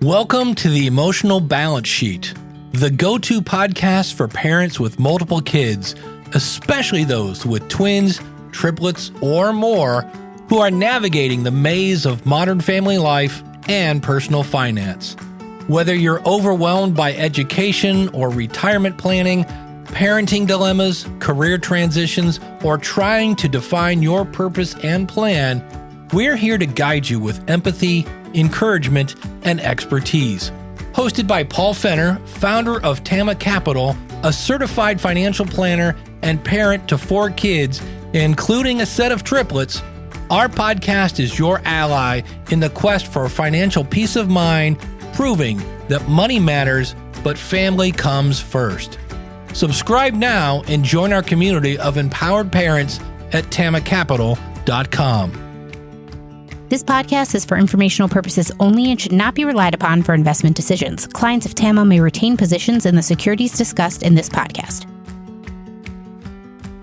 Welcome to the Emotional Balance Sheet, the go-to podcast for parents with multiple kids, especially those with twins, triplets, or more, who are navigating the maze of modern family life and personal finance. Whether you're overwhelmed by education or retirement planning, parenting dilemmas, career transitions, or trying to define your purpose and plan, we're here to guide you with empathy, encouragement, and expertise. Hosted by Paul Fenner, founder of Tama Capital, a certified financial planner and parent to 4 kids, including a set of triplets, our podcast is your ally in the quest for financial peace of mind, proving that money matters, but family comes first. Subscribe now and join our community of empowered parents at tamacapital.com. This podcast is for informational purposes only and should not be relied upon for investment decisions. Clients of TAMA may retain positions in the securities discussed in this podcast.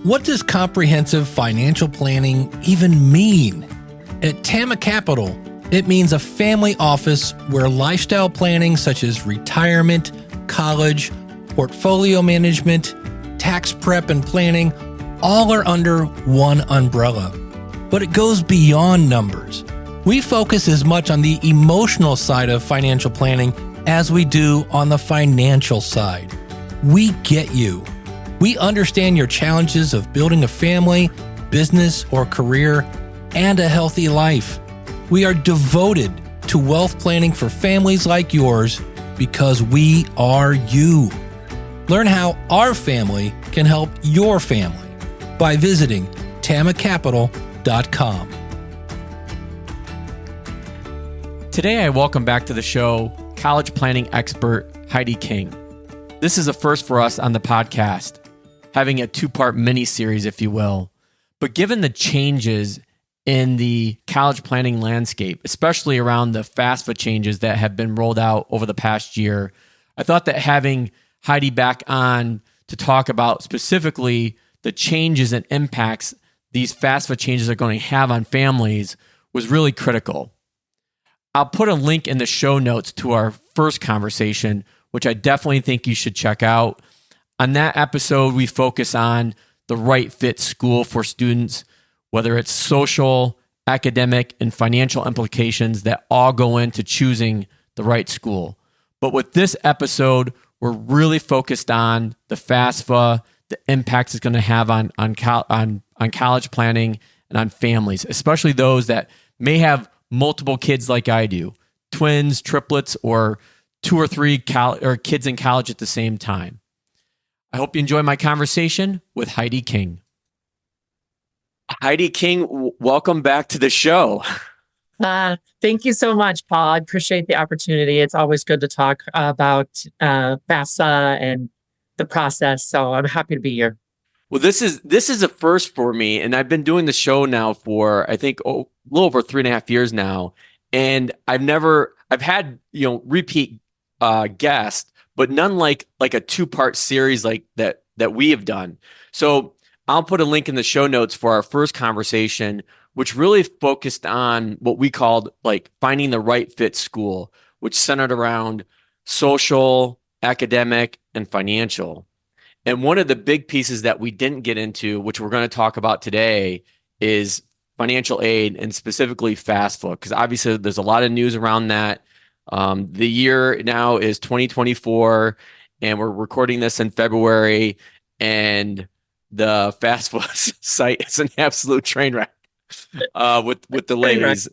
What does comprehensive financial planning even mean? At Tama Capital, it means a family office where lifestyle planning such as retirement, college, portfolio management, tax prep, and planning all are under one umbrella. But it goes beyond numbers. We focus as much on the emotional side of financial planning as we do on the financial side. We get you. We understand your challenges of building a family, business, or career, and a healthy life. We are devoted to wealth planning for families like yours because we are you. Learn how our family can help your family by visiting tamacapital.com. Today, I welcome back to the show college planning expert Heidi King. This is a first for us on the podcast, having a 2-part mini-series, if you will. But given the changes in the college planning landscape, especially around the FAFSA changes that have been rolled out over the past year, I thought that having Heidi back on to talk about specifically the changes and impacts these FAFSA changes are going to have on families was really critical. I'll put a link in the show notes to our first conversation, which I definitely think you should check out. On that episode, we focus on the right fit school for students, whether it's social, academic, and financial implications that all go into choosing the right school. But with this episode, we're really focused on the FAFSA, the impacts it's going to have on college planning and on families, especially those that may have multiple kids like I do, twins, triplets, or 2 or 3 kids in college at the same time. I hope you enjoy my conversation with Heidi King. Heidi King, welcome back to the show. Thank you so much, Paul. I appreciate the opportunity. It's always good to talk about FAFSA and the process, so I'm happy to be here. Well, this is a first for me, and I've been doing the show now for I think a little over 3.5 years now, and I've had repeat guests, but none like a 2-part series like that we have done. So I'll put a link in the show notes for our first conversation, which really focused on what we called like finding the right fit school, which centered around social, academic, and financial. And one of the big pieces that we didn't get into, which we're going to talk about today, is financial aid and specifically FAFSA, because obviously there's a lot of news around that. The year now is 2024, and we're recording this in February, and the FAFSA site is an absolute train wreck with delays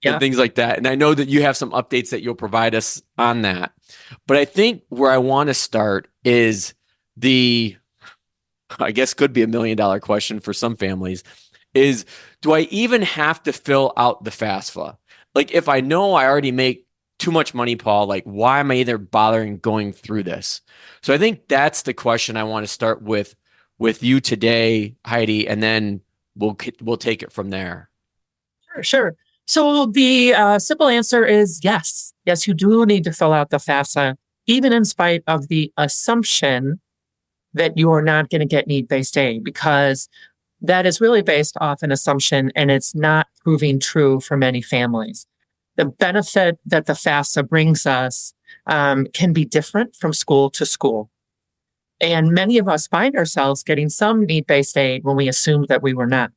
and things like that. And I know that you have some updates that you'll provide us on that. But I think where I want to start is I guess could be $1 million question for some families, is do I even have to fill out the FAFSA? Like if I know I already make too much money, Paul, like why am I even bothering going through this? So I think that's the question I want to start with you today, Heidi, and then we'll take it from there. Sure. So the simple answer is yes. Yes, you do need to fill out the FAFSA, even in spite of the assumption that you are not going to get need-based aid, because that is really based off an assumption and it's not proving true for many families. the benefit that the FAFSA brings us can be different from school to school. And many of us find ourselves getting some need-based aid when we assumed that we were not.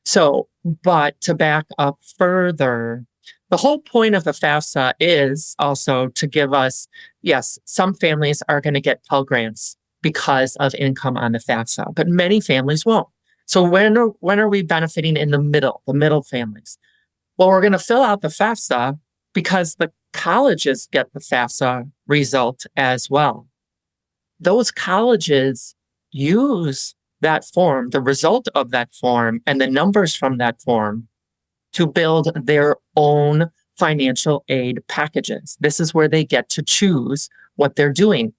So, but to back up further, the whole point of the FAFSA is also to give us, yes, some families are going to get Pell Grants because of income on the FAFSA, but many families won't. So when are we benefiting in the middle families? Well, we're going to fill out the FAFSA because the colleges get the FAFSA result as well. Those colleges use that form, the result of that form, and the numbers from that form to build their own financial aid packages. This is where they get to choose what they're doing.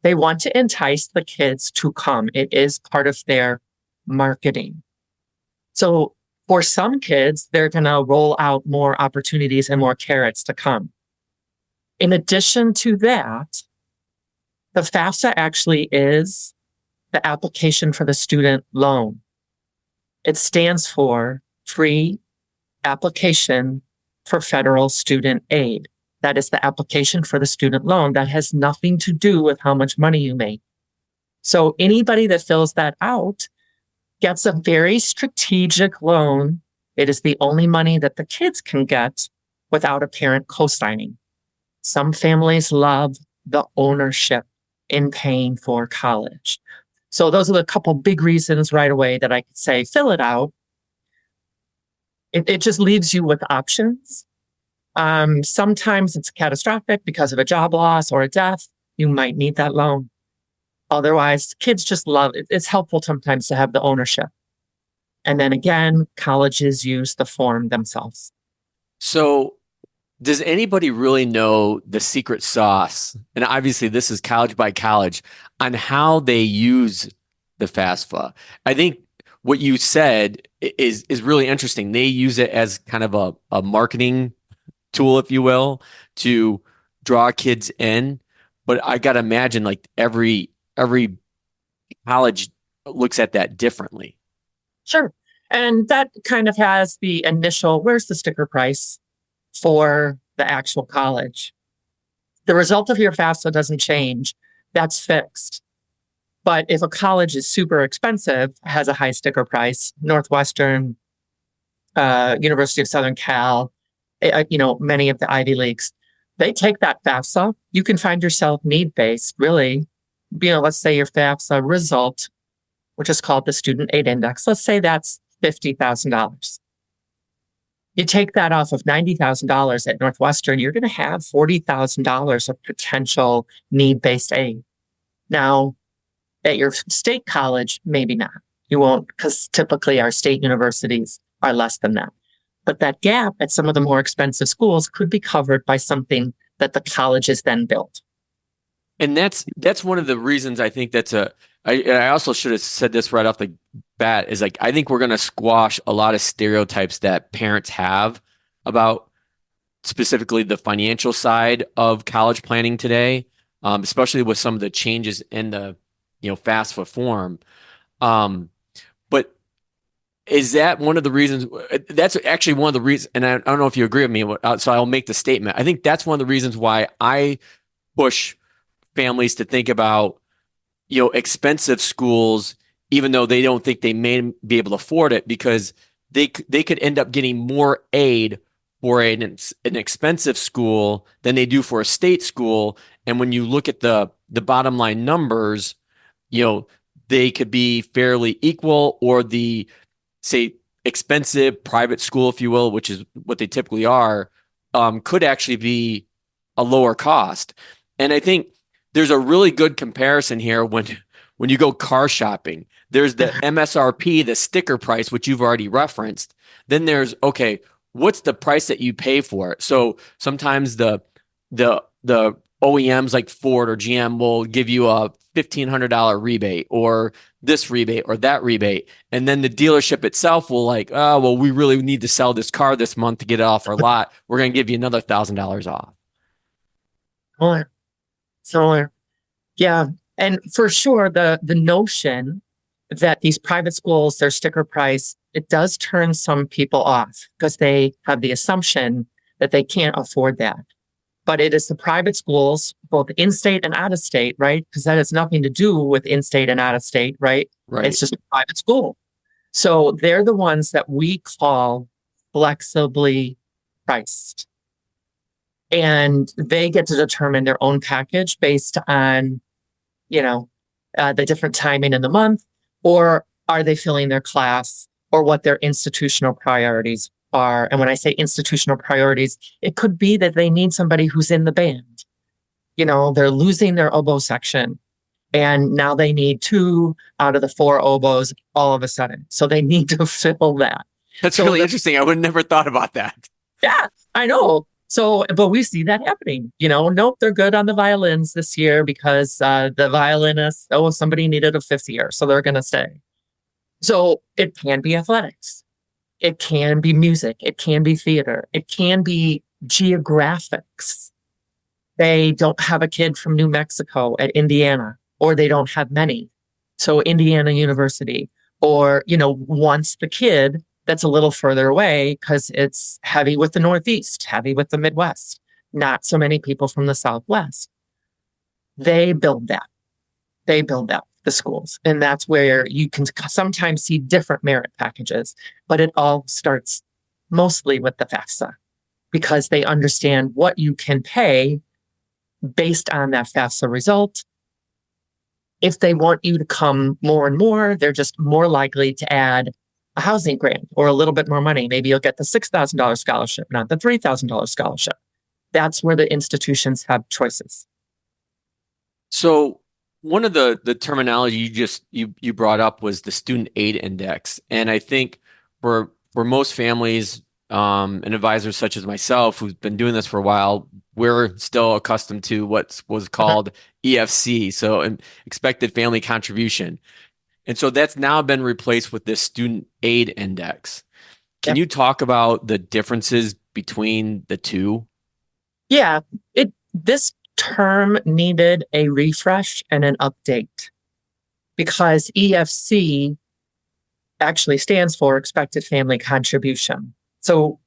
They want to entice the kids to come. It is part of their marketing. So for some kids, they're going to roll out more opportunities and more carrots to come. In addition to that, the FAFSA actually is the application for the student loan. It stands for Free Application for Federal Student Aid. That is the application for the student loan. That has nothing to do with how much money you make. So anybody that fills that out gets a very strategic loan. It is the only money that the kids can get without a parent co-signing. Some families love the ownership in paying for college. So those are the couple big reasons right away that I could say, fill it out. It just leaves you with options. Sometimes it's catastrophic because of a job loss or a death. You might need that loan. Otherwise, kids just love it. It's helpful sometimes to have the ownership. And then again, colleges use the form themselves. So does anybody really know the secret sauce? And obviously this is college by college on how they use the FAFSA. I think what you said is really interesting. They use it as kind of a marketing tool, if you will, to draw kids in. But I got to imagine like every college looks at that differently. Sure. And that kind of has the initial, where's the sticker price for the actual college? The result of your FAFSA doesn't change. That's fixed. But if a college is super expensive, has a high sticker price, Northwestern, University of Southern Cal, many of the Ivy Leagues, they take that FAFSA. You can find yourself need-based, really. Let's say your FAFSA result, which is called the Student Aid Index. Let's say that's $50,000. You take that off of $90,000 at Northwestern, you're going to have $40,000 of potential need-based aid. Now, at your state college, maybe not. You won't, because typically our state universities are less than that. But that gap at some of the more expensive schools could be covered by something that the colleges then built. And that's one of the reasons I think I also should have said this right off the bat, is like, I think we're going to squash a lot of stereotypes that parents have about specifically the financial side of college planning today, especially with some of the changes in the FAFSA form. But is that one of the reasons? That's actually one of the reasons, and I don't know if you agree with me, so I'll make the statement. I think that's one of the reasons why I push families to think about expensive schools, even though they don't think they may be able to afford it, because they could end up getting more aid for an expensive school than they do for a state school. And when you look at the bottom line numbers, they could be fairly equal, or the, say, expensive private school, if you will, which is what they typically are, could actually be a lower cost. And I think there's a really good comparison here when you go car shopping. There's the MSRP, the sticker price, which you've already referenced. Then there's, okay, what's the price that you pay for it? So sometimes the OEMs like Ford or GM will give you a $1,500 rebate, or this rebate or that rebate. And then the dealership itself will like, oh, well, we really need to sell this car this month to get it off our lot. We're going to give you another $1,000 off. Similar. Yeah. And for sure, the notion that these private schools, their sticker price, it does turn some people off, because they have the assumption that they can't afford that. But it is the private schools, both in-state and out-of-state, right? Because that has nothing to do with in-state and out-of-state, right? Right. It's just a private school. So they're the ones that we call flexibly priced. And they get to determine their own package based on, the different timing in the month, or are they filling their class, or what their institutional priorities are. And when I say institutional priorities, it could be that they need somebody who's in the band. They're losing their oboe section, and now they need 2 out of the 4 oboes all of a sudden. So they need to fill that. That's really interesting. I would have never thought about that. Yeah, I know. So, but we see that happening. Nope, they're good on the violins this year because the violinist, somebody needed a 5th year, so they're going to stay. So it can be athletics. It can be music. It can be theater. It can be geographics. They don't have a kid from New Mexico at Indiana, or they don't have many. So Indiana University, or, wants the kid that's a little further away because it's heavy with the Northeast, heavy with the Midwest, not so many people from the Southwest. They build that. The schools. And that's where you can sometimes see different merit packages, but it all starts mostly with the FAFSA because they understand what you can pay based on that FAFSA result. If they want you to come more and more, they're just more likely to add a housing grant or a little bit more money. Maybe you'll get the $6,000 scholarship, not the $3,000 scholarship. That's where the institutions have choices. So one of the terminology you brought up was the student aid index. And I think for most families and advisors such as myself, who's been doing this for a while, we're still accustomed to what was called EFC, so expected family contribution. And so that's now been replaced with this student aid index. Can you talk about the differences between the two? Yeah, this term needed a refresh and an update because EFC actually stands for expected family contribution. So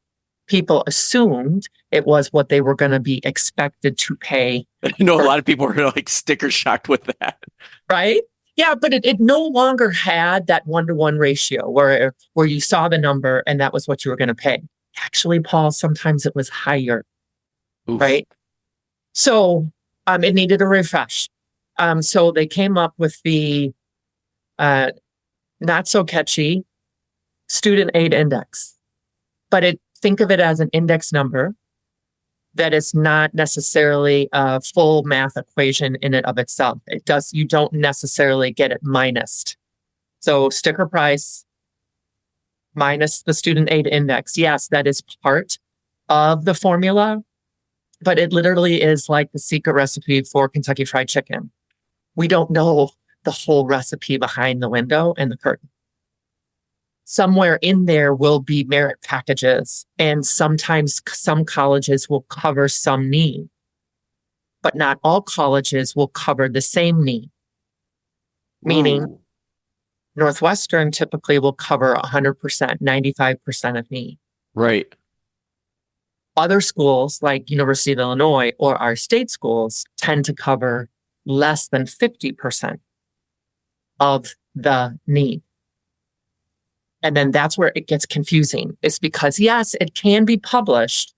people assumed it was what they were going to be expected to pay. I know a lot of people were like sticker shocked with that. Right? Yeah, but it no longer had that 1-to-1 ratio where you saw the number and that was what you were going to pay. Actually, Paul, sometimes it was higher. Oof. Right? So it needed a refresh. So they came up with the not so catchy student aid index. But think of it as an index number that is not necessarily a full math equation in and of itself. You don't necessarily get it minused. So sticker price minus the student aid index. Yes, that is part of the formula, but it literally is like the secret recipe for Kentucky Fried Chicken. We don't know the whole recipe behind the window and the curtain. Somewhere in there will be merit packages, and sometimes some colleges will cover some need, but not all colleges will cover the same need. Meaning, Northwestern typically will cover 100%, 95% of need. Right. Other schools like University of Illinois or our state schools tend to cover less than 50% of the need. And then that's where it gets confusing. It's because, yes, it can be published,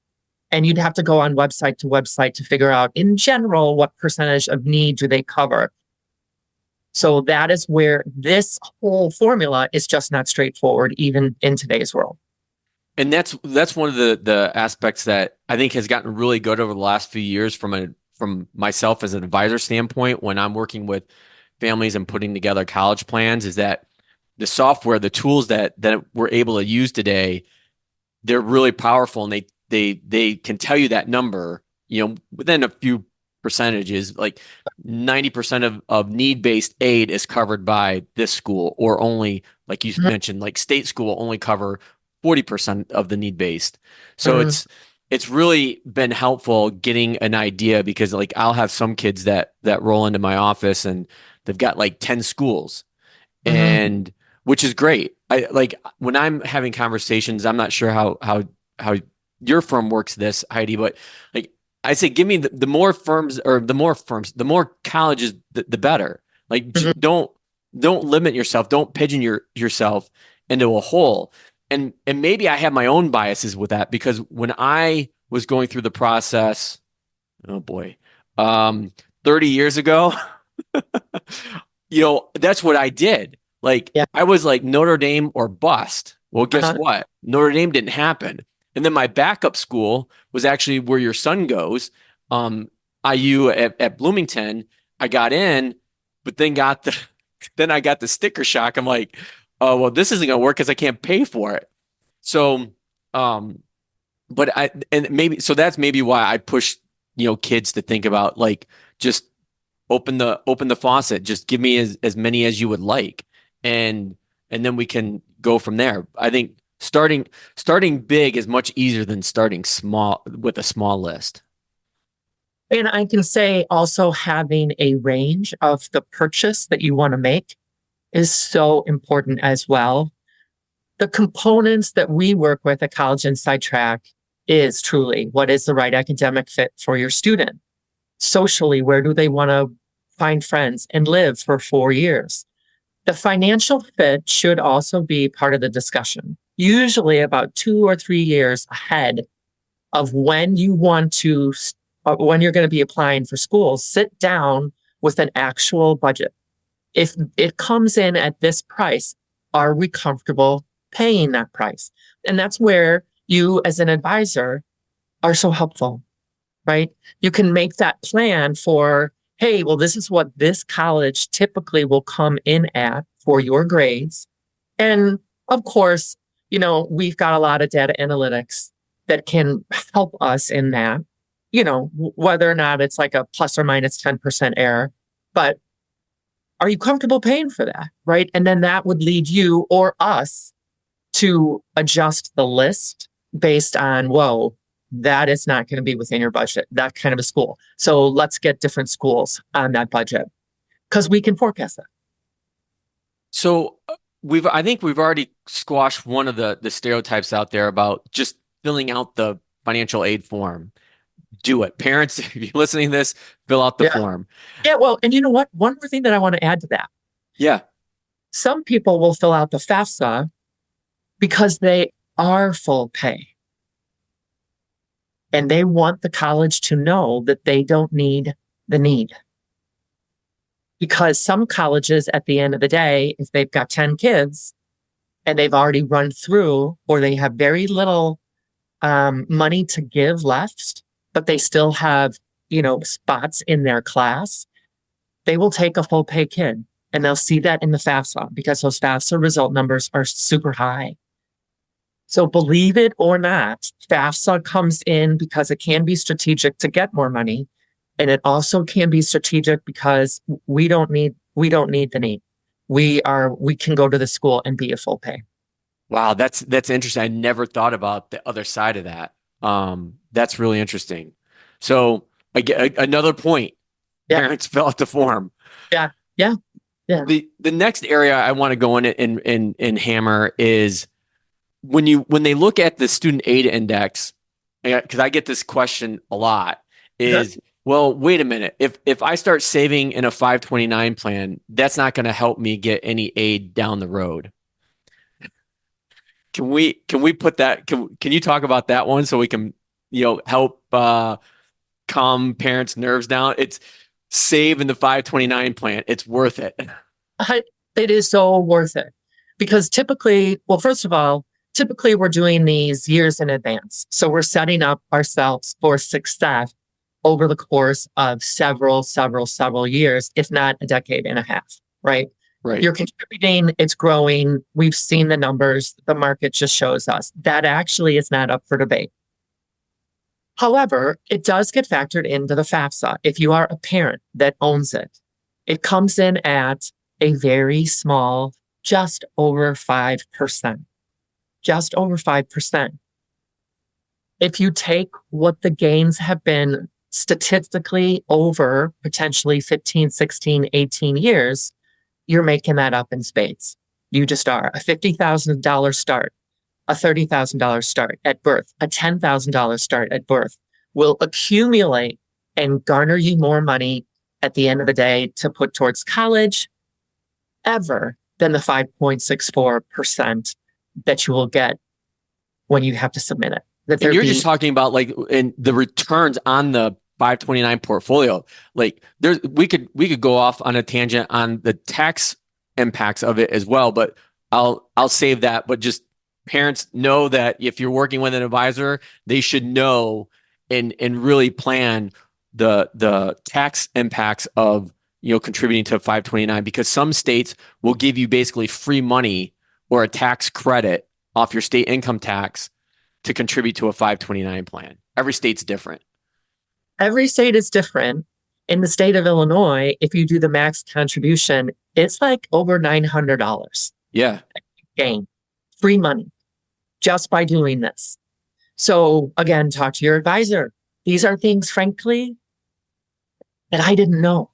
and you'd have to go on website to website to figure out, in general, what percentage of need do they cover. So that is where this whole formula is just not straightforward, even in today's world. And that's one of the aspects that I think has gotten really good over the last few years from myself as an advisor standpoint when I'm working with families and putting together college plans, is that the software, the tools that we're able to use today, they're really powerful, and they can tell you that number, within a few percentages, like 90% of need-based aid is covered by this school, or only, like you mentioned, like state school will only cover 40% of the need-based. So it's really been helpful getting an idea, because like I'll have some kids that roll into my office and they've got like 10 schools, and which is great. I like when I'm having conversations, I'm not sure how your firm works this, Heidi, but like I say, give me the more firms or the more colleges, the better. Like Mhm. don't limit yourself. Don't pigeon yourself into a hole. And maybe I have my own biases with that because when I was going through the process, oh boy, 30 years ago, that's what I did. Like Yeah. I was like Notre Dame or bust. Well, guess Uh-huh. what? Notre Dame didn't happen. And then my backup school was actually where your son goes, IU at Bloomington. I got in, but then I got the sticker shock. I'm like, oh well, this isn't gonna work because I can't pay for it. So, um, but that's maybe why I push kids to think about like just open the faucet. Just give me as many as you would like, and then we can go from there. I think starting big is much easier than starting small with a small list. And I can say also having a range of the purchase that you want to make is so important as well. The components that we work with at College Inside Track is truly what is the right academic fit for your student. Socially, where do they want to find friends and live for 4 years? The financial fit should also be part of the discussion, usually about 2 or 3 years ahead of when you want to, when you're going to be applying for schools. Sit down with an actual budget. If it comes in at this price, are we comfortable paying that price? And that's where you as an advisor are so helpful, right? You can make that plan for, hey, well, this is what this college typically will come in at for your grades. And of course, we've got a lot of data analytics that can help us in that, whether or not it's like a plus or minus 10% error, but are you comfortable paying for that, right? And then that would lead you or us to adjust the list based on, whoa, that is not going to be within your budget, that kind of a school. So let's get different schools on that budget because we can forecast that. So I think we've already squashed one of the stereotypes out there about just filling out the financial aid form. Do it. Parents, if you're listening to this, fill out the form. Yeah, well, and you know what? One more thing that I want to add to that. Yeah. Some people will fill out the FAFSA because they are full pay. And they want the college to know that they don't need the need. Because some colleges, at the end of the day, if they've got 10 kids and they've already run through, or they have very little money to give left, but they still have, spots in their class, they will take a full pay kid. And they'll see that in the FAFSA because those FAFSA result numbers are super high. So believe it or not, FAFSA comes in because it can be strategic to get more money. And it also can be strategic because we don't need the need. We can go to the school and be a full pay. Wow, that's interesting. I never thought about the other side of that. That's really interesting. So another point. Yeah. Parents fill out the form. Yeah. The next area I want to go in and hammer is when they look at the student aid index, because I get this question a lot, is well, wait a minute. If I start saving in a 529 plan, that's not going to help me get any aid down the road. Can we put that? Can you talk about that one so we can help calm parents' nerves down? It's save in the 529 plan. It's worth it. It is so worth it because typically, well, first of all, we're doing these years in advance. So we're setting up ourselves for success over the course of several years, if not a decade and a half, right? Right. You're contributing, it's growing. We've seen the numbers. The market just shows us that actually is not up for debate. However, it does get factored into the FAFSA. If you are a parent that owns it, it comes in at a very small, just over 5%. Just over 5%. If you take what the gains have been statistically over potentially 15, 16, 18 years, you're making that up in spades. You just are. A $50,000 start a $30,000 start at birth, a $10,000 start at birth will accumulate and garner you more money at the end of the day to put towards college ever than the 5.64% that you will get when you have to submit it. And you're just talking about like in the returns on the 529 portfolio. Like we could go off on a tangent on the tax impacts of it as well, but I'll save that. But just parents know that if you're working with an advisor, they should know and really plan the tax impacts of contributing to 529, because some states will give you basically free money or a tax credit off your state income tax to contribute to a 529 plan. Every state's different. Every state is different. In the state of Illinois, if you do the max contribution, it's like over $900. Yeah. Gain free money just by doing this. So again, talk to your advisor. These are things, frankly, that I didn't know.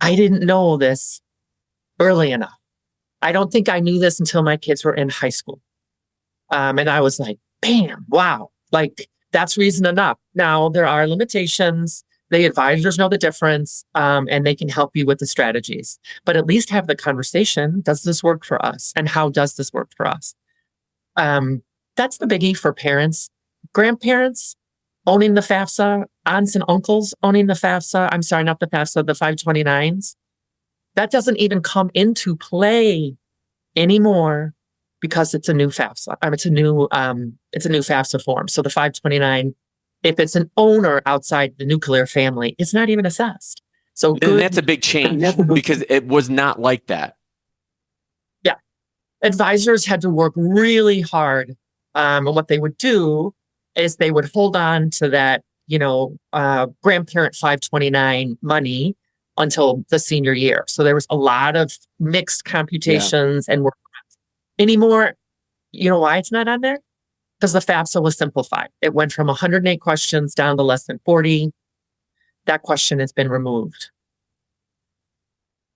I didn't know this early enough. I don't think I knew this until my kids were in high school. And I was like, bam, wow, like that's reason enough. Now, there are limitations. The advisors know the difference, and they can help you with the strategies. But at least have the conversation. Does this work for us? And how does this work for us? That's the biggie for parents. Grandparents owning the FAFSA, aunts and uncles owning the FAFSA. I'm sorry, not the FAFSA, the 529s. That doesn't even come into play anymore because it's a new FAFSA. It's a new FAFSA form. So the 529, if it's an owner outside the nuclear family, it's not even assessed. So and that's a big change because it was not like that. Yeah. Advisors had to work really hard. And what they would do is they would hold on to that, grandparent 529 money until the senior year. So there was a lot of mixed computations and work. Anymore, you know why it's not on there? Because the FAFSA was simplified. It went from 108 questions down to less than 40. That question has been removed.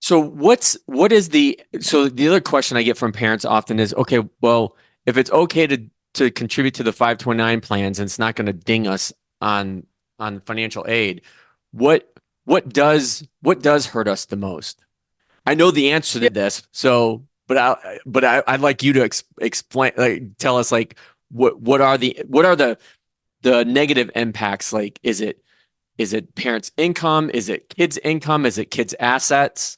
So the other question I get from parents often is, okay, well, if it's okay to contribute to the 529 plans and it's not going to ding us on financial aid, what does hurt us the most? I know the answer to this, so but I'd like you to explain, like, tell us, like, what are the negative impacts? Like, is it parents' income? Is it kids' income? Is it kids' assets?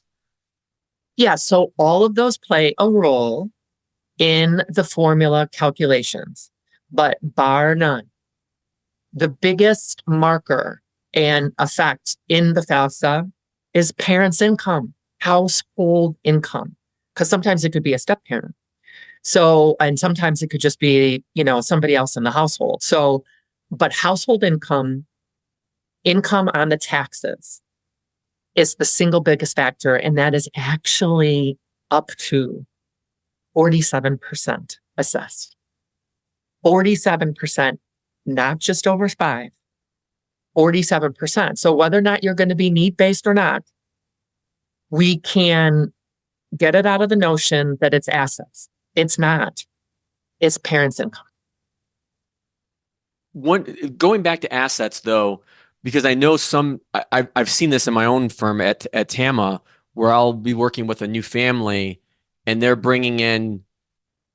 Yeah, so all of those play a role in the formula calculations, but bar none, the biggest marker and effect in the FAFSA is parents' income, household income, because sometimes it could be a step parent. So, and sometimes it could just be, somebody else in the household. So, but household income on the taxes is the single biggest factor. And that is actually up to 47% assessed. 47%, not just over 5, 47%. So whether or not you're going to be need-based or not, we can get it out of the notion that it's assets. It's not. It's parents' income. Going back to assets, though, because I know I've seen this in my own firm at TAMA, where I'll be working with a new family and they're bringing in,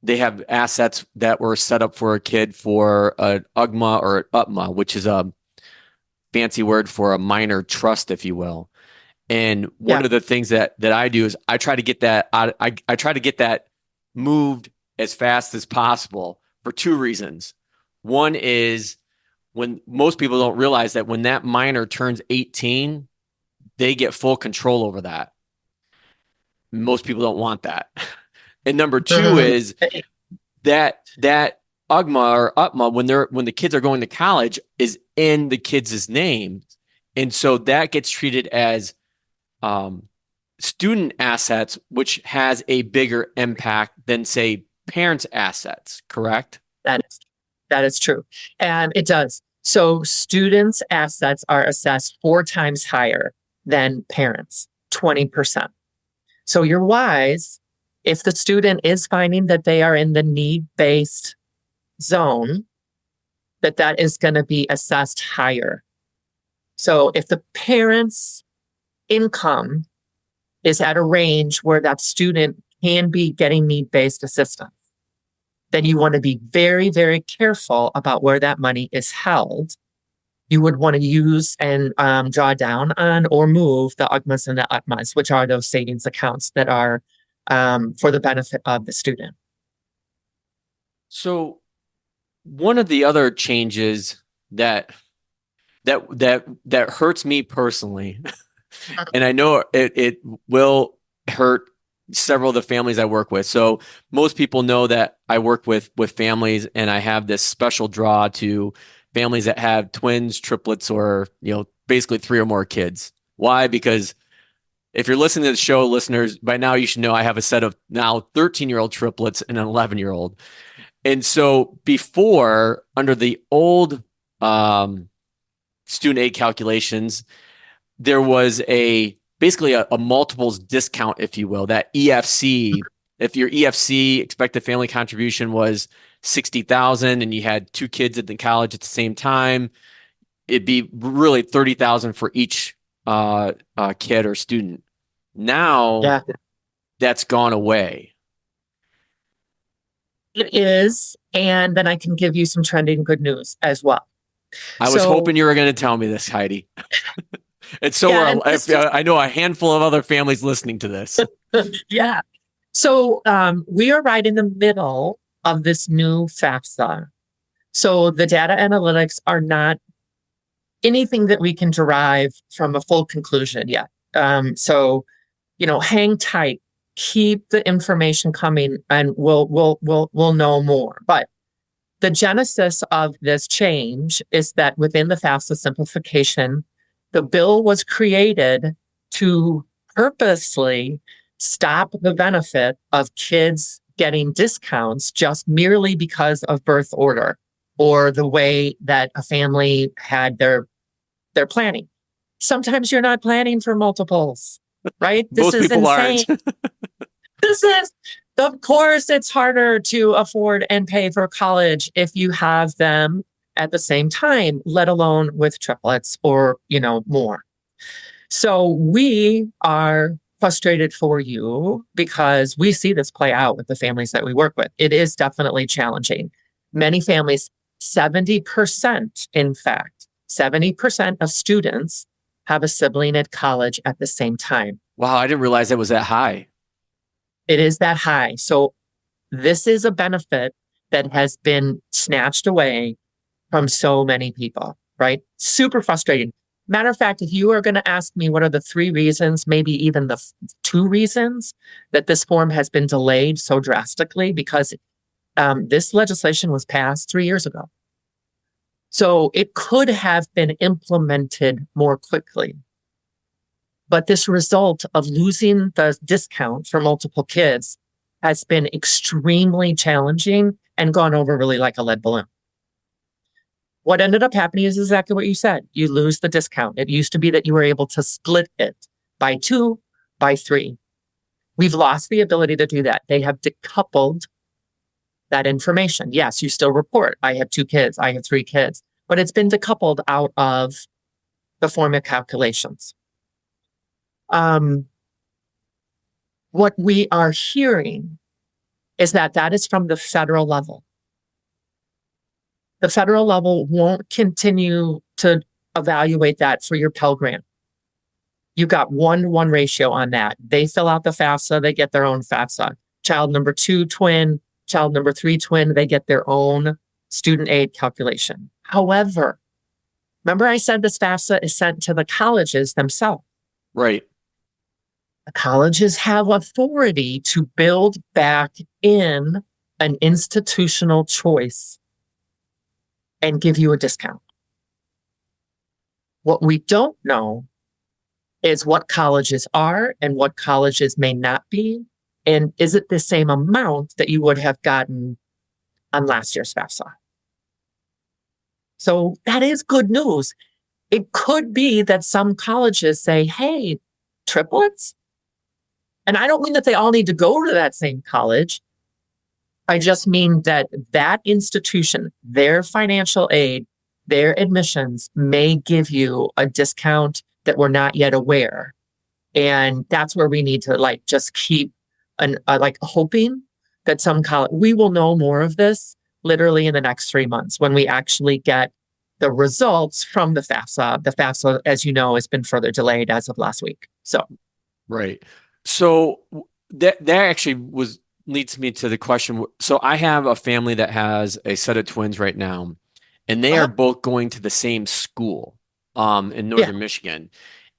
they have assets that were set up for a kid for an UGMA or an UPMA, which is a fancy word for a minor trust, if you will. And one of the things that I do is I try to get that I try to get that moved as fast as possible for two reasons. One is, when most people don't realize that when that minor turns 18, they get full control over that. Most people don't want that. And number two is that UGMA or UPMA, when the kids are going to college, is in the kids' name. And so that gets treated as student assets, which has a bigger impact than, say, parents' assets, correct? That is true. And it does. So students' assets are assessed 4 times higher than parents, 20%. So you're wise if the student is finding that they are in the need-based zone, that is going to be assessed higher. So if the parent's income is at a range where that student can be getting need-based assistance, then you want to be very, very careful about where that money is held. You would want to use and draw down on or move the UGMAs and the UTMAs, which are those savings accounts that are for the benefit of the student. So one of the other changes that hurts me personally, and I know it will hurt several of the families I work with. So most people know that I work with families, and I have this special draw to families that have twins, triplets, or basically 3 or more kids. Why? Because if you're listening to the show, listeners, by now you should know I have a set of now 13-year-old triplets and an 11-year-old. And so before, under the old student aid calculations, there was basically a multiples discount, if you will, that EFC. If your EFC, expected family contribution, was $60,000 and you had 2 kids at the college at the same time, it'd be really $30,000 for each kid or student. Now that's gone away. It is. And then I can give you some trending good news as well. I was hoping you were going to tell me this, Heidi. And so I know a handful of other families listening to this. Yeah. So we are right in the middle of this new FAFSA. So the data analytics are not anything that we can derive from a full conclusion yet. So hang tight. Keep the information coming, and we'll know more. But the genesis of this change is that within the FAFSA simplification, the bill was created to purposely stop the benefit of kids getting discounts just merely because of birth order or the way that a family had their planning. Sometimes you're not planning for multiples, right? Most people aren't. Of course, it's harder to afford and pay for college if you have them at the same time, let alone with triplets or, more. So we are frustrated for you because we see this play out with the families that we work with. It is definitely challenging. Many families, 70%, in fact, 70% of students have a sibling at college at the same time. Wow, I didn't realize it was that high. It is that high. So this is a benefit that has been snatched away from so many people, right? Super frustrating. Matter of fact, if you are going to ask me what are the 3 reasons, maybe even the 2 reasons that this form has been delayed so drastically, because this legislation was passed 3 years ago. So it could have been implemented more quickly. But this result of losing the discount for multiple kids has been extremely challenging and gone over really like a lead balloon. What ended up happening is exactly what you said. You lose the discount. It used to be that you were able to split it by 2, by 3. We've lost the ability to do that. They have decoupled that information. Yes, you still report, I have 2 kids, I have 3 kids, but it's been decoupled out of the formula calculations. What we are hearing is that is from the federal level. The federal level won't continue to evaluate that for your Pell Grant. You got 1-to-1 ratio on that. They fill out the FAFSA, they get their own FAFSA. Child number 2 twin, child number 3 twin, they get their own student aid calculation. However, remember I said this FAFSA is sent to the colleges themselves. Right. The colleges have authority to build back in an institutional choice and give you a discount. What we don't know is what colleges are and what colleges may not be. And is it the same amount that you would have gotten on last year's FAFSA? So that is good news. It could be that some colleges say, hey, triplets? And I don't mean that they all need to go to that same college, I just mean that that institution, their financial aid, their admissions may give you a discount that we're not yet aware. And that's where we need to like just keep like hoping that some college, we will know more of this literally in the next 3 months when we actually get the results from the FAFSA. The FAFSA, as you know, has been further delayed as of last week. So, Right. So that actually leads me to the question. So I have a family that has a set of twins right now, and they are both going to the same school in Northern Michigan.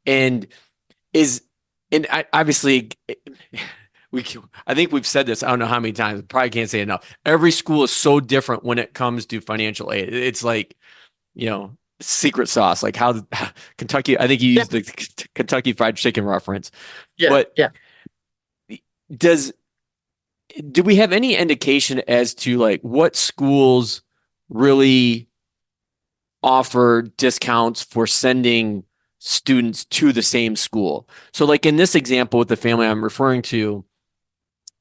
And obviously I think we've said this, I don't know how many times, probably can't say it enough. Every school is so different when it comes to financial aid. It's like, secret sauce, like how Kentucky, I think you used the Kentucky Fried Chicken reference. But do we have any indication as to like what schools really offer discounts for sending students to the same school? So like in this example with the family I'm referring to,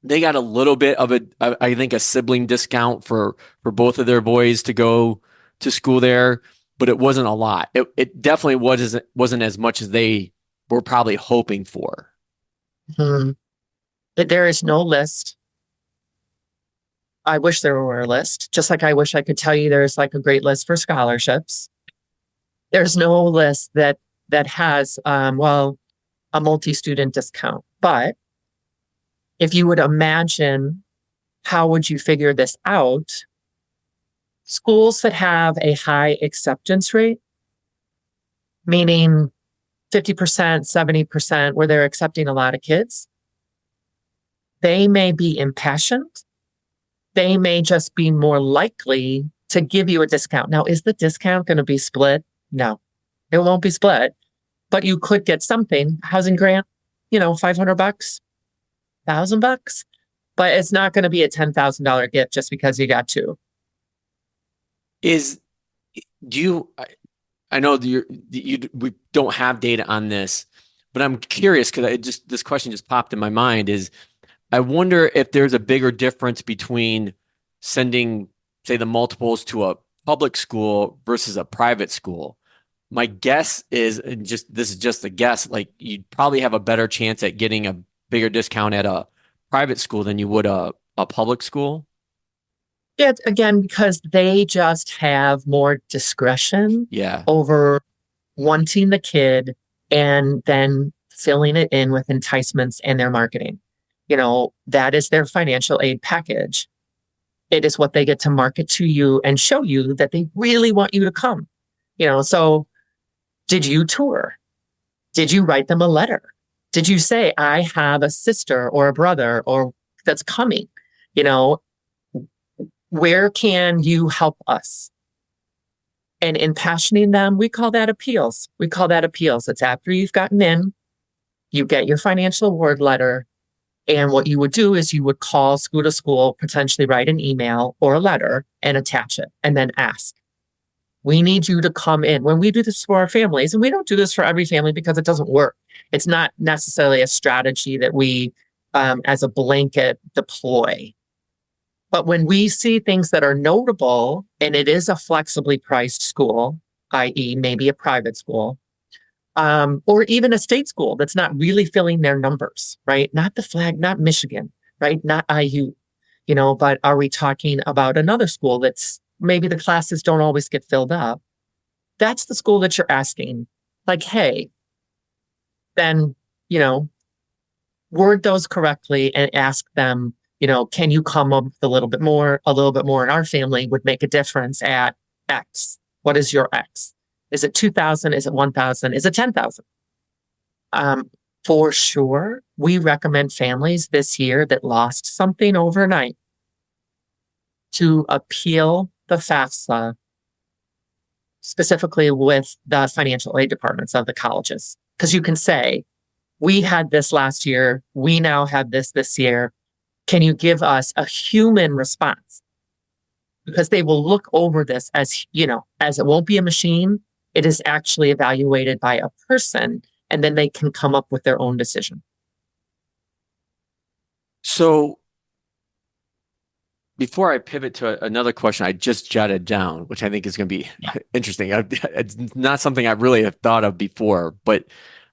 they got a little bit of I think a sibling discount for both of their boys to go to school there, but it wasn't a lot. It definitely wasn't as much as they were probably hoping for. But there is no list. I wish there were a list, just like I wish I could tell you there's like a great list for scholarships. There's no list that has, a multi-student discount. But if you would imagine, how would you figure this out? Schools that have a high acceptance rate, meaning 50%, 70%, where they're accepting a lot of kids, they may be impassioned. They may just be more likely to give you a discount. Now, is the discount going to be split? No, it won't be split, but you could get something, housing grant, $500, $1,000, but it's not going to be a $10,000 gift just because you got two. I know we don't have data on this, but I'm curious because this question just popped in my mind is, I wonder if there's a bigger difference between sending, say, the multiples to a public school versus a private school. My guess is this is just a guess, like you'd probably have a better chance at getting a bigger discount at a private school than you would a public school. Yeah, again, because they just have more discretion over wanting the kid and then filling it in with enticements and their marketing. That is their financial aid package. It is what they get to market to you and show you that they really want you to come. So did you tour? Did you write them a letter? Did you say, I have a sister or a brother or that's coming? Where can you help us? And impassioning them, we call that appeals. It's after you've gotten in, you get your financial award letter. And what you would do is you would call school to school, potentially write an email or a letter and attach it and then ask, we need you to come in. When we do this for our families, and we don't do this for every family because it doesn't work. It's not necessarily a strategy that we, as a blanket, deploy. But when we see things that are notable and it is a flexibly priced school, i.e. maybe a private school, or even a state school that's not really filling their numbers, right? Not the flag, not Michigan, right? Not IU, but are we talking about another school that's maybe the classes don't always get filled up? That's the school that you're asking, like, hey, then, word those correctly and ask them, can you come up with a little bit more in our family would make a difference at X. What is your X? Is it 2,000? Is it 1,000? Is it 10,000? For sure, we recommend families this year that lost something overnight to appeal the FAFSA, specifically with the financial aid departments of the colleges. Because you can say, we had this last year, we now have this year. Can you give us a human response? Because they will look over this as it won't be a machine. It is actually evaluated by a person, and then they can come up with their own decision. So before I pivot to another question I just jotted down, which I think is going to be interesting. It's not something I really have thought of before, but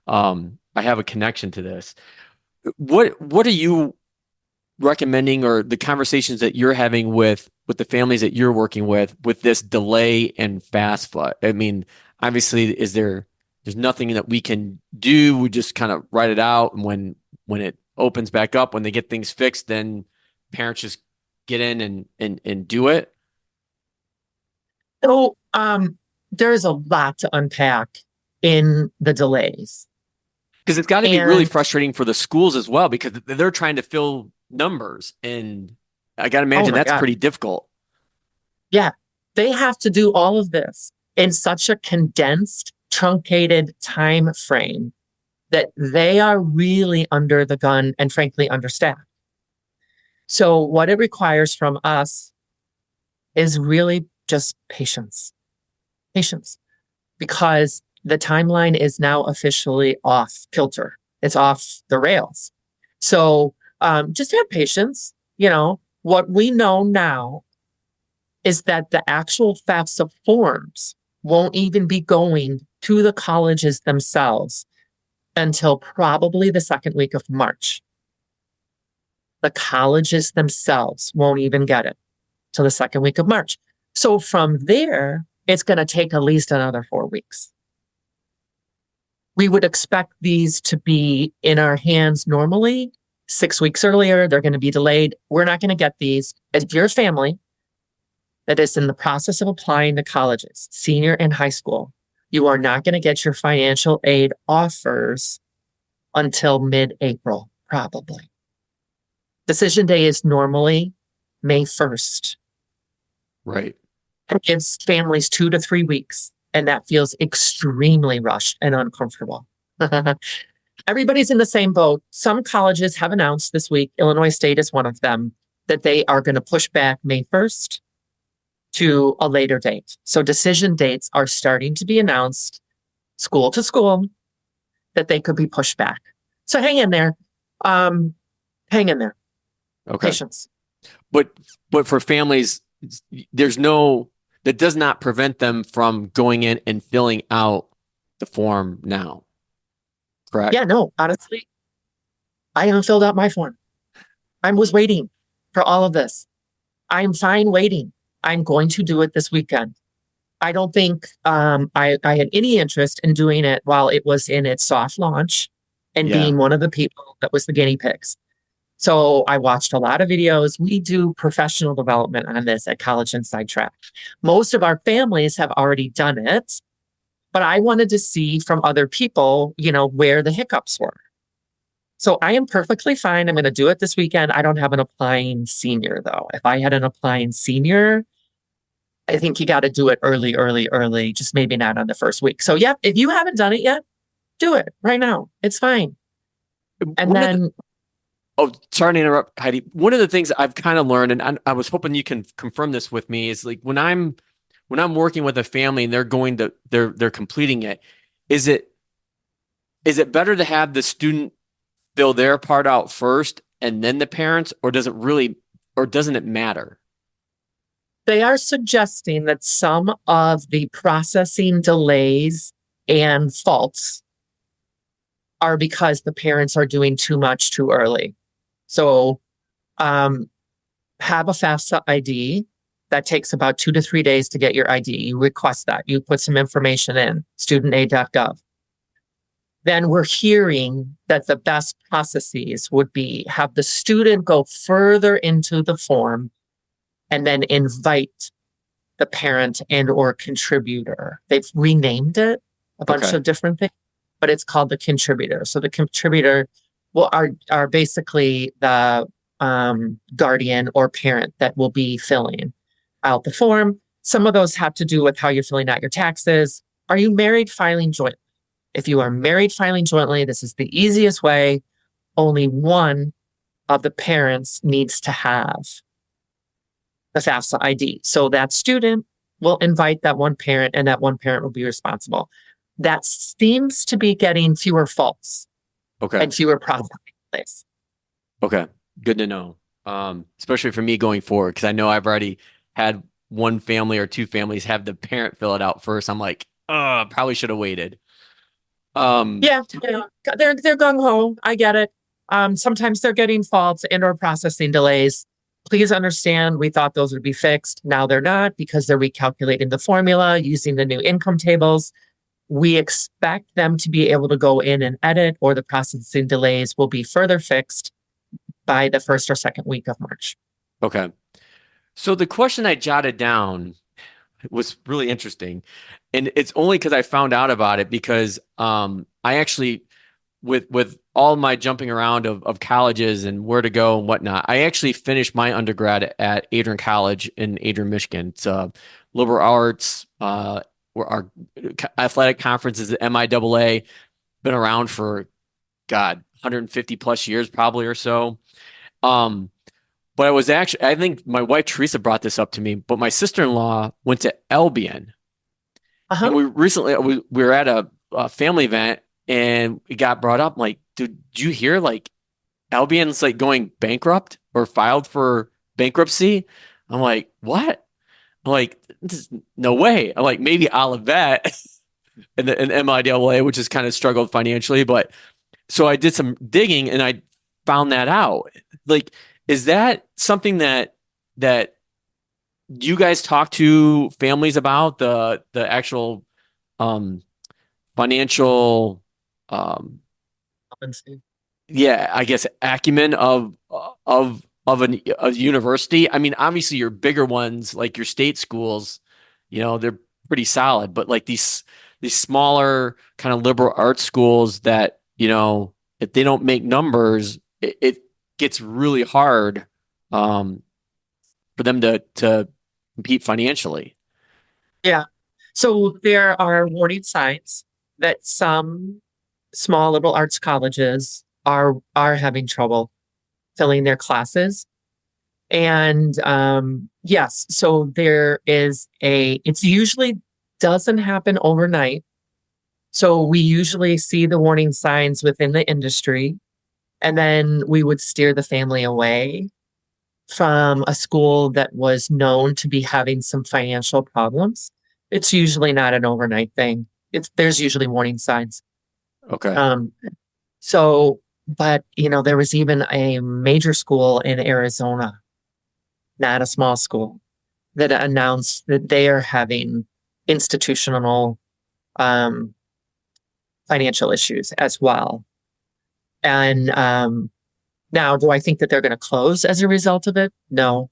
I have a connection to this. What are you recommending, or the conversations that you're having with the families that you're working with this delay and FAFSA? I mean, obviously, there's nothing that we can do. We just kind of write it out, and when it opens back up, when they get things fixed, then parents just get in and do it. So there's a lot to unpack in the delays. Because it's got to be really frustrating for the schools as well, because they're trying to fill numbers, and I got to imagine that's pretty difficult. Yeah, they have to do all of this in such a condensed, truncated time frame that they are really under the gun and frankly understaffed. So what it requires from us is really just patience, because the timeline is now officially off kilter. It's off the rails. So just have patience. What we know now is that the actual FAFSA forms won't even be going to the colleges themselves until probably the second week of March. The colleges themselves won't even get it till the second week of March. So from there, it's going to take at least another 4 weeks. We would expect these to be in our hands normally 6 weeks earlier. They're going to be delayed. We're not going to get these. If you're a family that is in the process of applying to colleges, senior and high school, you are not going to get your financial aid offers until mid-April, probably. Decision day is normally May 1st. Right. It gives families 2 to 3 weeks, and that feels extremely rushed and uncomfortable. Everybody's in the same boat. Some colleges have announced this week, Illinois State is one of them, that they are going to push back May 1st to a later date. So decision dates are starting to be announced, school to school, that they could be pushed back. So hang in there. Hang in there. Okay. Patience. But for families, that does not prevent them from going in and filling out the form now. Correct? Yeah, no, honestly, I haven't filled out my form. I was waiting for all of this. I'm fine waiting. I'm going to do it this weekend. I don't think I had any interest in doing it while it was in its soft launch and being one of the people that was the guinea pigs. So I watched a lot of videos. We do professional development on this at College Inside Track. Most of our families have already done it, but I wanted to see from other people, where the hiccups were. So I am perfectly fine. I'm going to do it this weekend. I don't have an applying senior, though. If I had an applying senior, I think you got to do it early, just maybe not on the first week. So, if you haven't done it yet, do it right now. It's fine. And then... Oh, sorry to interrupt, Heidi. One of the things I've kind of learned, and I was hoping you can confirm this with me, is like when I'm working with a family and they're completing it, is it better to have the student fill their part out first and then the parents, or doesn't it matter? They are suggesting that some of the processing delays and faults are because the parents are doing too much too early. So have a FAFSA ID. That takes about 2 to 3 days to get your ID. You request that. You put some information in, studentaid.gov. Then we're hearing that the best processes would be have the student go further into the form and then invite the parent and or contributor. They've renamed it a bunch of different things, but it's called the contributor. So the contributor are basically the guardian or parent that will be filling out the form. Some of those have to do with how you're filling out your taxes. Are you married, filing jointly? If you are married, filing jointly, this is the easiest way. Only one of the parents needs to have the FAFSA ID. So that student will invite that one parent, and that one parent will be responsible. That seems to be getting fewer faults and fewer problems. Okay, good to know. especially for me going forward, because I know I've already had one family or two families have the parent fill it out first. I'm like, oh, probably should have waited. Yeah, they're gung ho. I get it. Sometimes they're getting faults and or processing delays. Please understand, we thought those would be fixed. Now they're not because they're recalculating the formula using the new income tables. We expect them to be able to go in and edit, or the processing delays will be further fixed by the first or second week of March. Okay. So the question I jotted down was really interesting. And it's only because I found out about it because I actually, with all my jumping around of colleges and where to go and whatnot, I actually finished my undergrad at Adrian College in Adrian, Michigan. It's liberal arts, where our athletic conference is the MIAA, been around for, God, 150 plus years probably or so. But I think my wife Teresa brought this up to me, but my sister-in-law went to Albion. And we were at a family event and it got brought up. I'm like, dude, did you hear like Albion's like going bankrupt or filed for bankruptcy? I'm like, what? I'm like, no way. I'm like, maybe Olivet and MIAA, which has kind of struggled financially. But so I did some digging and I found that out. Like, is that something that you guys talk to families about, the actual financial I guess acumen of a university? I mean, obviously your bigger ones like your state schools, they're pretty solid, but like these smaller kind of liberal arts schools that, if they don't make numbers, it gets really hard for them to compete financially. Yeah. So there are warning signs that some small liberal arts colleges are having trouble filling their classes. And yes, so it usually doesn't happen overnight. So we usually see the warning signs within the industry, and then we would steer the family away from a school that was known to be having some financial problems. It's usually not an overnight thing. There's usually warning signs. Okay. But there was even a major school in Arizona, not a small school, that announced that they are having institutional financial issues as well. And now, do I think that they're going to close as a result of it? No.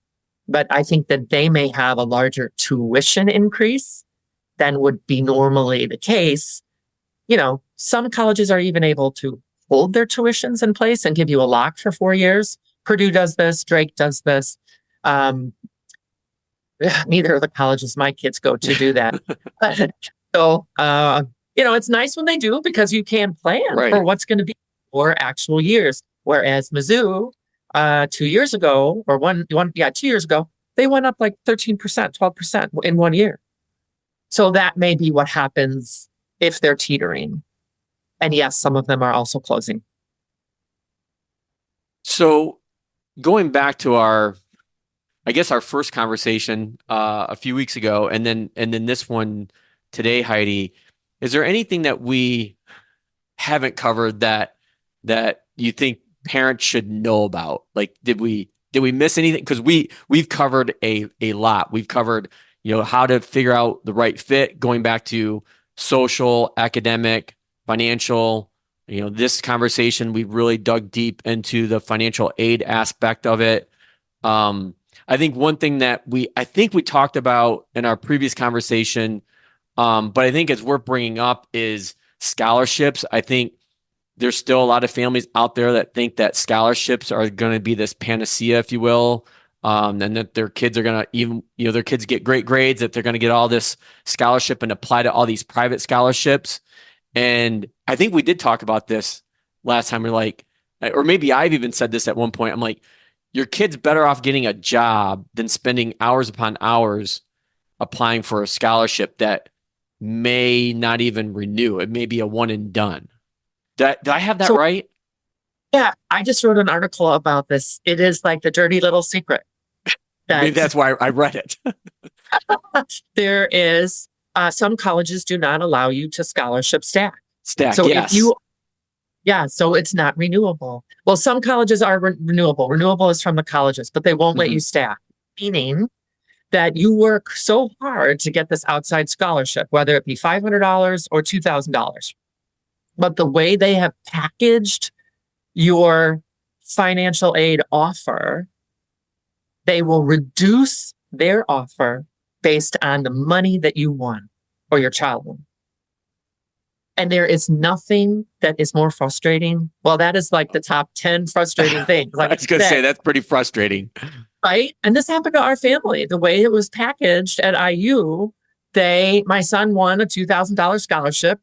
But I think that they may have a larger tuition increase than would be normally the case. Some colleges are even able to hold their tuitions in place and give you a lock for 4 years. Purdue does this. Drake does this. Neither of the colleges my kids go to do that. So, it's nice when they do because you can plan for what's going to be 4 actual years. Whereas Mizzou, 2 years ago, or 2 years ago, they went up like 13%, 12% in 1 year. So that may be what happens if they're teetering. And yes, some of them are also closing. So going back to our first conversation a few weeks ago, and then this one today, Heidi, is there anything that we haven't covered that you think parents should know about? Like, did we miss anything? Because we've covered a lot. We've covered, how to figure out the right fit, going back to social, academic, financial. This conversation, we've really dug deep into the financial aid aspect of it. I think one thing that we talked about in our previous conversation, but I think it's worth bringing up is scholarships. I think there's still a lot of families out there that think that scholarships are going to be this panacea, if you will, and that their kids are going to their kids get great grades, that they're going to get all this scholarship and apply to all these private scholarships. And I think we did talk about this last time. We're like, or maybe I've even said this at one point. I'm like, your kid's better off getting a job than spending hours upon hours applying for a scholarship that may not even renew. It may be a one and done. Do I have that right? Yeah, I just wrote an article about this. It is like the dirty little secret. Maybe that's why I read it. There is some colleges do not allow you to scholarship stack. Stack, So yes. so it's not renewable. Well, some colleges are renewable. Renewable is from the colleges, but they won't let you stack, meaning that you work so hard to get this outside scholarship, whether it be $500 or $2,000. But the way they have packaged your financial aid offer, they will reduce their offer based on the money that you won or your child won. And there is nothing that is more frustrating. Well, that is like the top 10 frustrating things. Like I was going to say, that's pretty frustrating. Right? And this happened to our family. The way it was packaged at IU, my son won a $2,000 scholarship.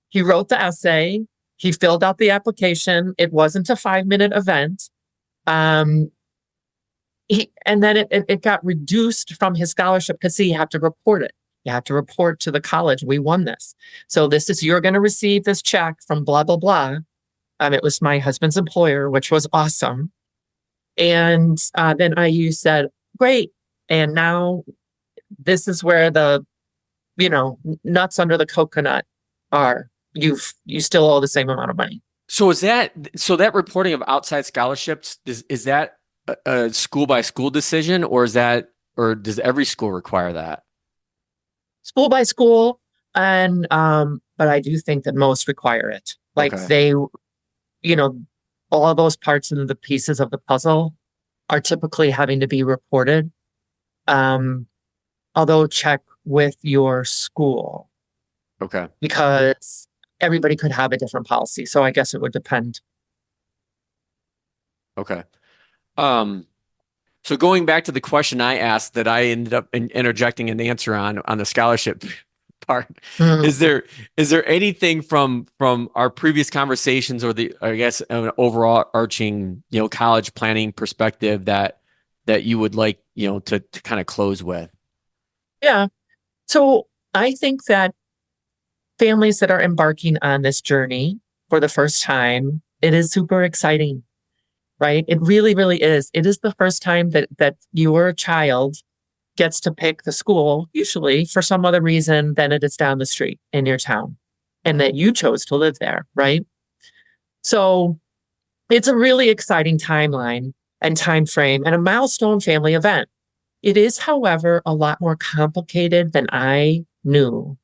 He wrote the essay. He filled out the application. It wasn't a 5-minute event. And then it got reduced from his scholarship because you have to report it. You have to report to the college, we won this. So you're going to receive this check from blah, blah, blah. It was my husband's employer, which was awesome. And then IU said, great. And now this is where the, nuts under the coconut are. You still owe the same amount of money. So that reporting of outside scholarships, is that a school by school decision, or does every school require that? School by school, and but I do think that most require it. Like they, all of those parts of the pieces of the puzzle are typically having to be reported. Although check with your school. Okay. Because everybody could have a different policy. So I guess it would depend. Okay. So going back to the question I asked that I ended up interjecting an answer on the scholarship part, is there anything from our previous conversations or an overall arching, college planning perspective that you would like, to kind of close with? Yeah. So I think that families that are embarking on this journey for the first time, it is super exciting. Right? It really, really is. It is the first time that your child gets to pick the school, usually for some other reason than it is down the street in your town, and that you chose to live there, right? So it's a really exciting timeline and time frame and a milestone family event. It is, however, a lot more complicated than I knew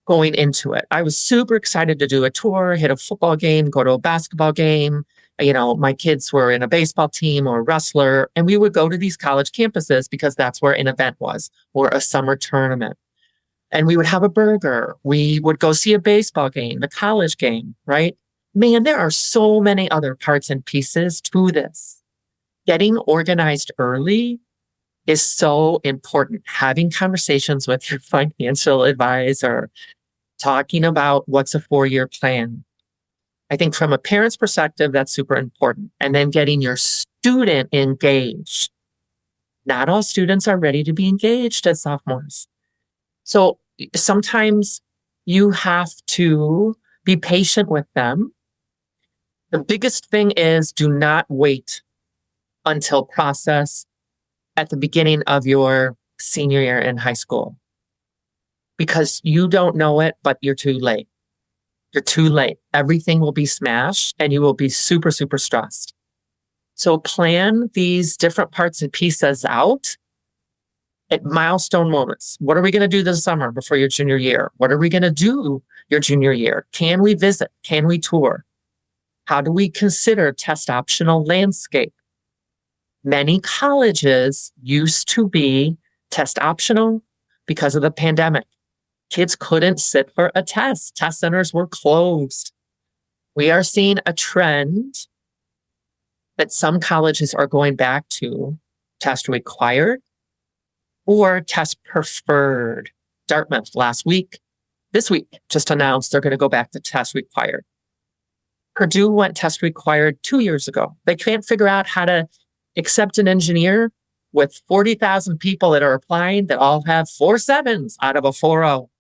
going into it. I was super excited to do a tour, hit a football game, go to a basketball game. My kids were in a baseball team or a wrestler, and we would go to these college campuses because that's where an event was, or a summer tournament. And we would have a burger. We would go see a baseball game, a college game, right? Man, there are so many other parts and pieces to this. Getting organized early is so important. Having conversations with your financial advisor, talking about what's a 4-year plan. I think from a parent's perspective, that's super important. And then getting your student engaged. Not all students are ready to be engaged as sophomores. So sometimes you have to be patient with them. The biggest thing is do not wait until process at the beginning of your senior year in high school. Because you don't know it, but you're too late. You're too late. Everything will be smashed and you will be super, super stressed. So plan these different parts and pieces out at milestone moments. What are we going to do this summer before your junior year? What are we going to do your junior year? Can we visit? Can we tour? How do we consider test optional landscape? Many colleges used to be test optional because of the pandemic. Kids couldn't sit for a test. Test centers were closed. We are seeing a trend that some colleges are going back to test required or test preferred. Dartmouth this week, just announced they're going to go back to test required. Purdue went test required 2 years ago. They can't figure out how to accept an engineer with 40,000 people that are applying that all have 4 7s out of a 4.0.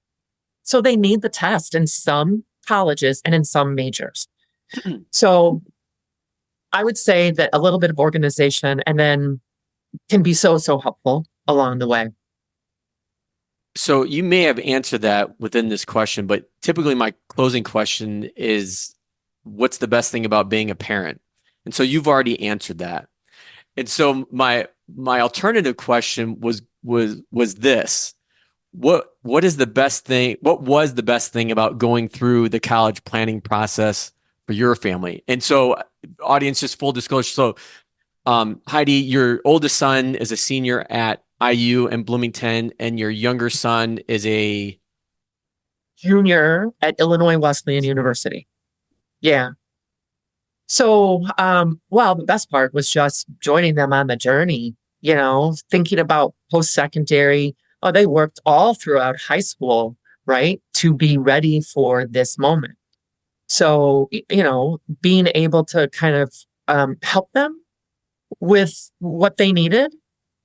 So they need the test, and some colleges and in some majors. So I would say that a little bit of organization and then can be so helpful along the way. So you may have answered that within this question, but typically my closing question is, what's the best thing about being a parent? And so you've already answered that. And so my alternative question was this. What is the best thing? What was the best thing about going through the college planning process for your family? And so, audience, just full disclosure. So, Heidi, your oldest son is a senior at IU in Bloomington, and your younger son is a junior at Illinois Wesleyan University. Yeah. So, well, the best part was just joining them on the journey, thinking about post-secondary. Oh, they worked all throughout high school, right, to be ready for this moment. So, being able to kind of help them with what they needed,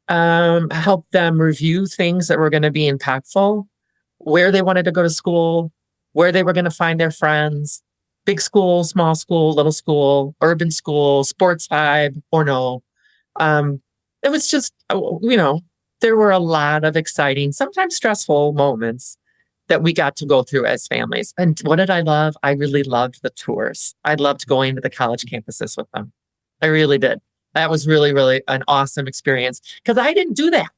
help them review things that were going to be impactful, where they wanted to go to school, where they were going to find their friends, big school, small school, little school, urban school, sports vibe, or no. It was just, there were a lot of exciting, sometimes stressful moments that we got to go through as families. And what did I love? I really loved the tours. I loved going to the college campuses with them. I really did. That was really, really an awesome experience because I didn't do that.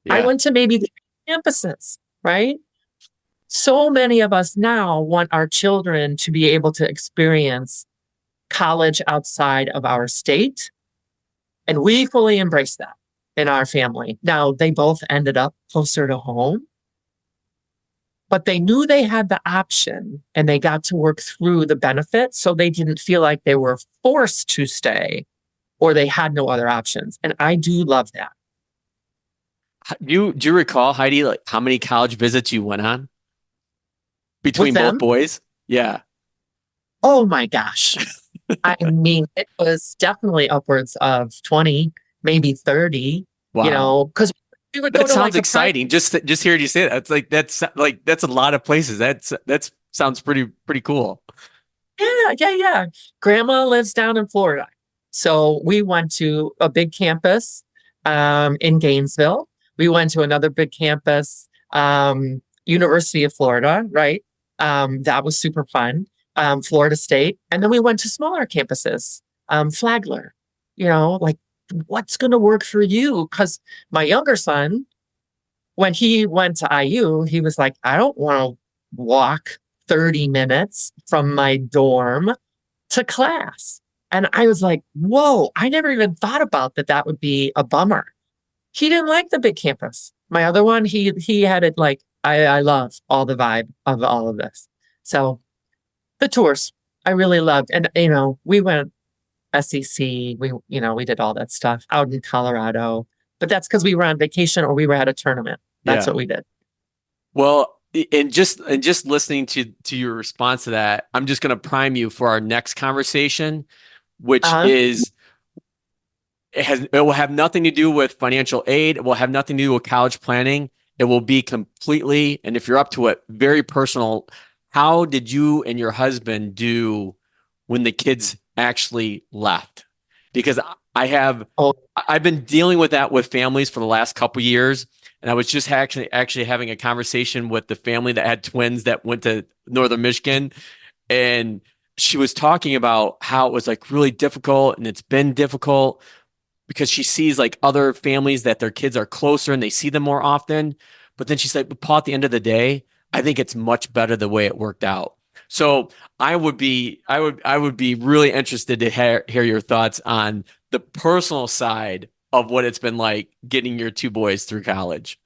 Yeah. I went to maybe the campuses, right? So many of us now want our children to be able to experience college outside of our state. And we fully embrace that in our family. Now, they both ended up closer to home, but they knew they had the option and they got to work through the benefits. So they didn't feel like they were forced to stay or they had no other options. And I do love that. Do you recall, Heidi, like how many college visits you went on between both boys? Yeah. Oh my gosh. I mean, it was definitely upwards of 20, maybe 30, because we would go to sounds exciting. Just hearing you say that. That's a lot of places. That sounds pretty cool. Yeah. Grandma lives down in Florida. So we went to a big campus in Gainesville. We went to another big campus, University of Florida, right? That was super fun. Florida State. And then we went to smaller campuses, Flagler, what's going to work for you? Because my younger son, when he went to IU, he was like, I don't want to walk 30 minutes from my dorm to class. And I was like, whoa, I never even thought about that. That would be a bummer. He didn't like the big campus. My other one, he had it like, I love all the vibe of all of this. So the tours I really loved. And, we went SEC, we did all that stuff out in Colorado, but that's because we were on vacation or we were at a tournament. That's what we did. Well, and just listening to your response to that, I'm just going to prime you for our next conversation, which is, it will have nothing to do with financial aid. It will have nothing to do with college planning. It will be completely, and if you're up to it, very personal. How did you and your husband do when the kids actually left? Because I've been dealing with that with families for the last couple of years. And I was just actually having a conversation with the family that had twins that went to Northern Michigan. And she was talking about how it was like really difficult, and it's been difficult because she sees like other families that their kids are closer and they see them more often. But then she's like, but Paul, at the end of the day, I think it's much better the way it worked out. So I would be really interested to hear your thoughts on the personal side of what it's been like getting your two boys through college.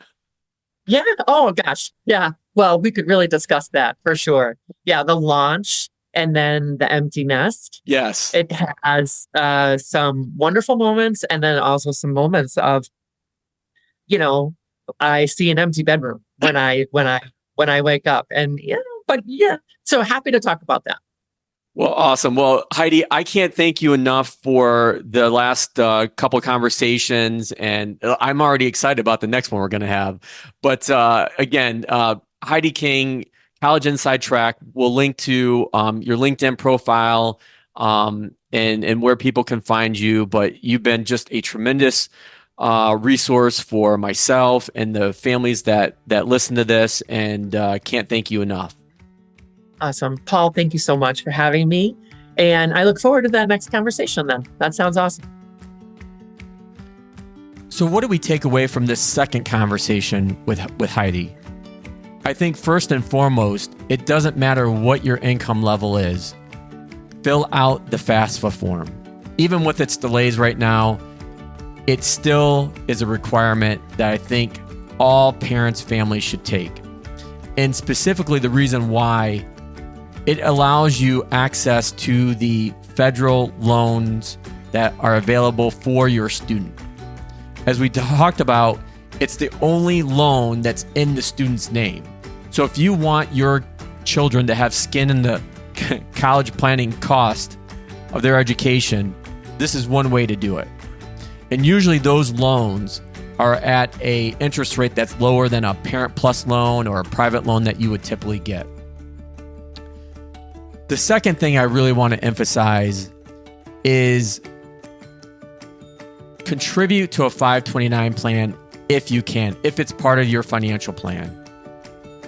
Yeah. Oh gosh. Yeah. Well, we could really discuss that for sure. Yeah. The launch and then the empty nest. Yes. It has some wonderful moments and then also some moments of, I see an empty bedroom when I wake up, and so happy to talk about that. Well, awesome. Well, Heidi, I can't thank you enough for the last couple of conversations, and I'm already excited about the next one we're going to have. But again, Heidi King, College Inside Track. We'll link to your LinkedIn profile and where people can find you. But you've been just a tremendous resource for myself and the families that listen to this, and can't thank you enough. Awesome. Paul, thank you so much for having me. And I look forward to that next conversation then. That sounds awesome. So what do we take away from this second conversation with Heidi? I think first and foremost, it doesn't matter what your income level is. Fill out the FAFSA form. Even with its delays right now, it still is a requirement that I think all parents' families should take. And specifically the reason why, it allows you access to the federal loans that are available for your student. As we talked about, it's the only loan that's in the student's name. So if you want your children to have skin in the college planning cost of their education, this is one way to do it. And usually those loans are at an interest rate that's lower than a Parent Plus loan or a private loan that you would typically get. The second thing I really want to emphasize is contribute to a 529 plan if you can, if it's part of your financial plan.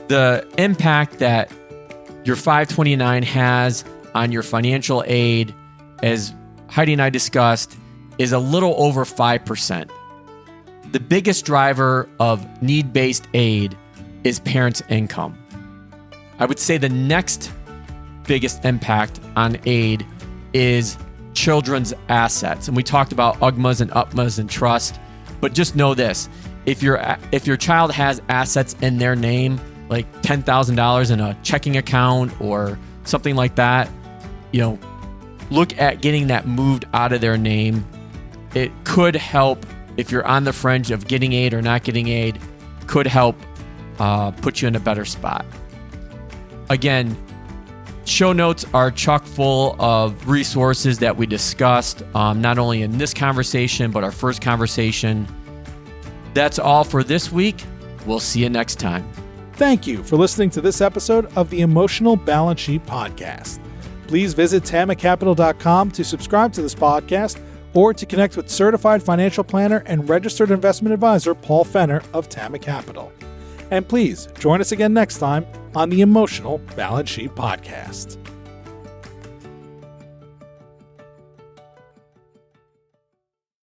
The impact that your 529 has on your financial aid, as Heidi and I discussed, is a little over 5%. The biggest driver of need-based aid is parents' income. I would say the next biggest impact on aid is children's assets. And we talked about UGMAs and UPMAs and trust, but just know this. If your child has assets in their name, like $10,000 in a checking account or something like that, look at getting that moved out of their name. It could help if you're on the fringe of getting aid or not getting aid, could help put you in a better spot. Again, show notes are chock full of resources that we discussed, not only in this conversation, but our first conversation. That's all for this week. We'll see you next time. Thank you for listening to this episode of the Emotional Balance Sheet Podcast. Please visit tamacapital.com to subscribe to this podcast or to connect with certified financial planner and registered investment advisor Paul Fenner of Tama Capital. And please join us again next time on the Emotional Balance Sheet Podcast.